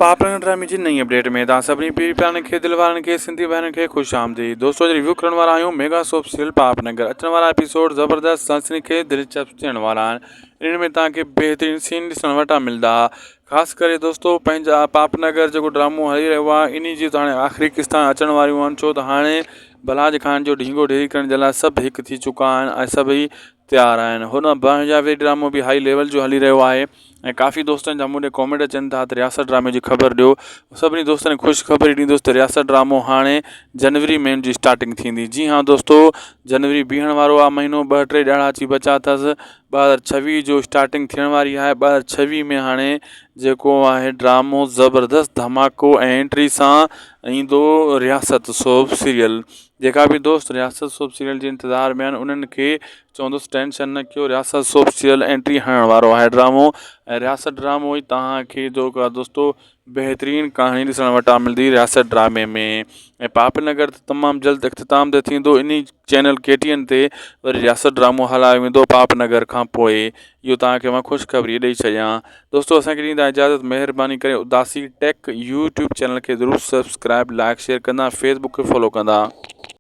पापड़ ड्रामे जी नई अपडेट में तव्हां सभिनी पीउ प्यारनि खे दिलि वारनि खे सिंधी भाउरनि खे ख़ुशि आमदीद। दोस्तों अॼु रिव्यू करण वारा आहियूं मेगा सोप सीरियल पापनगर। अचण वारा एपिसोड ज़बरदस्त सनसनी खे दिलचस्प थियण वारा आहिनि। इन में तव्हांखे बहितरीनु सीन ॾिसण वटा मिलंदा। ख़ासि करे दोस्तों पंहिंजा पापनगर जेको ड्रामो हली रहियो आहे इन जी त हाणे आख़िरी क़िस्ता अचण वारियूं आहिनि। छो त हाणे बलाज खान जो ढींगो ढेरी करण जे लाइ सभु हिकु थी चुका आहिनि ऐं सभई तयारु आहिनि। हुन पंजाबी ड्रामो बि हाई लेवल जो हली रहियो आहे ऐं काफ़ी दोस्तनि जा मूं कॉमेंट अचनि था त रियासत ड्रामे जी ख़बर ॾियो। सभिनी दोस्तनि ख़ुशि ख़बरी ॾींदुसि त रियासत ड्रामो हाणे जनवरी में जी स्टार्टिंग थींदी। जी हाँ दोस्तों, जनवरी बीहण वारो आहे महीनो, 2-3 ॾाढ़ा अची बचा अथसि। 2026 जो स्टार्टिंग थियण वारी आहे। 2026 में हाणे जेको आहे ड्रामो ज़बरदस्त धमाको ऐं एंट्री सां ईंदो रियासत सोप सीरियल। जेका बि दोस्त रियासत सोप सीरियल जे इंतज़ार में आहिनि उन्हनि खे चवंदुसि टेंशन न कयो, रियासत सोप सीरियल एंट्री हणण वारो आहे ड्रामो। ऐं रियासत ड्रामो ई तव्हांखे जेको दोस्तों बहितरीनु कहाणी ॾिसण वटा मिलंदी रियासत ड्रामे में। ऐं पापनगर तमामु जल्द इख़्तिताम ते थींदो। इन चैनल KTN ते वरी रियासत ड्रामो हलायो वेंदो पापनगर खां पोइ। इहो तव्हांखे मां ख़ुशख़बरी ॾेई छॾियां। दोस्तों असांखे ॾींदा इजाज़त, महिरबानी करे उदासी टेक यूट्यूब चैनल खे ज़रूरु सब्सक्राइब लाइक शेयर कंदा, फेसबुक खे फॉलो कंदा।